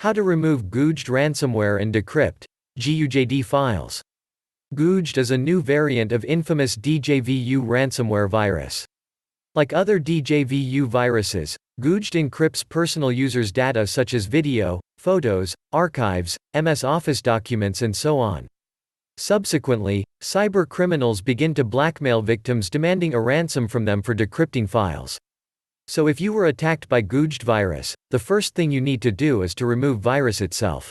How to remove Gujd ransomware and decrypt Gujd files. Gujd is a new variant of infamous DJVU ransomware virus. Like other DJVU viruses, Gujd encrypts personal users' data such as video, photos, archives, MS Office documents and so on. Subsequently, cyber criminals begin to blackmail victims demanding a ransom from them for decrypting files. So if you were attacked by Gujd virus, the first thing you need to do is to remove virus itself.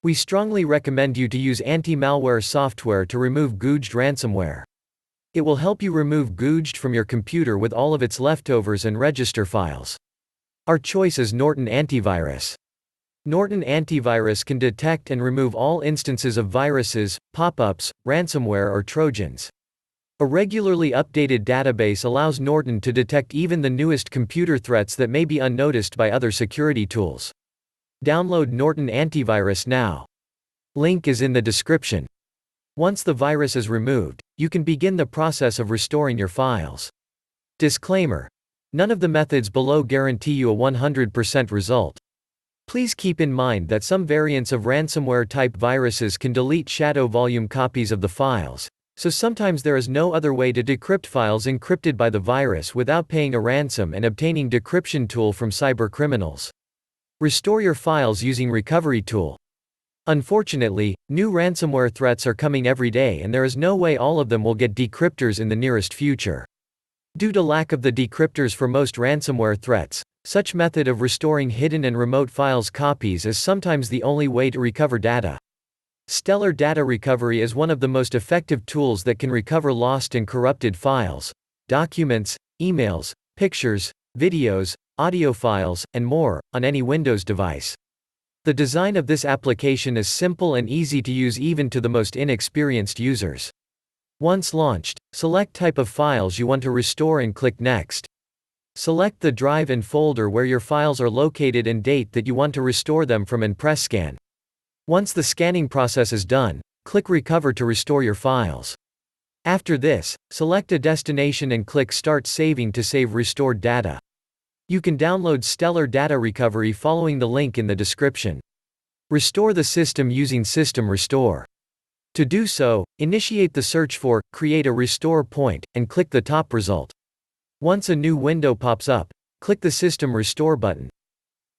We strongly recommend you to use anti-malware software to remove Gujd ransomware. It will help you remove Gujd from your computer with all of its leftovers and register files. Our choice is Norton Antivirus. Norton Antivirus can detect and remove all instances of viruses, pop-ups, ransomware or Trojans. A regularly updated database allows Norton to detect even the newest computer threats that may be unnoticed by other security tools. Download Norton Antivirus now. Link is in the description. Once the virus is removed, you can begin the process of restoring your files. Disclaimer: none of the methods below guarantee you a 100% result. Please keep in mind that some variants of ransomware-type viruses can delete shadow volume copies of the files, so sometimes there is no other way to decrypt files encrypted by the virus without paying a ransom and obtaining decryption tool from cyber criminals. Restore your files using Recovery Tool. Unfortunately, new ransomware threats are coming every day and there is no way all of them will get decryptors in the nearest future. Due to lack of the decryptors for most ransomware threats, such method of restoring hidden and remote files copies is sometimes the only way to recover data. Stellar Data Recovery is one of the most effective tools that can recover lost and corrupted files, documents, emails, pictures, videos, audio files, and more, on any Windows device. The design of this application is simple and easy to use even to the most inexperienced users. Once launched, select type of files you want to restore and click Next. Select the drive and folder where your files are located and date that you want to restore them from and press Scan. Once the scanning process is done, click Recover to restore your files. After this, select a destination and click Start Saving to save restored data. You can download Stellar Data Recovery following the link in the description. Restore the system using System Restore. To do so, initiate the search for Create a Restore Point and click the top result. Once a new window pops up, click the System Restore button.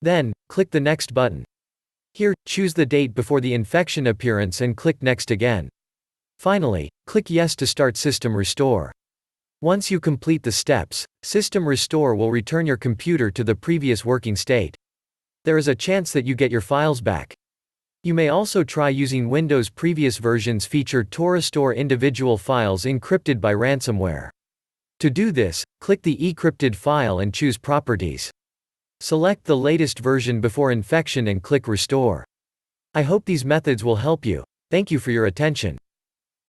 Then, click the Next button. Here, choose the date before the infection appearance and click Next again. Finally, click Yes to start System Restore. Once you complete the steps, System Restore will return your computer to the previous working state. There is a chance that you get your files back. You may also try using Windows previous versions feature to restore individual files encrypted by ransomware. To do this, click the encrypted file and choose Properties. Select the latest version before infection and click Restore. I hope these methods will help you. Thank you for your attention.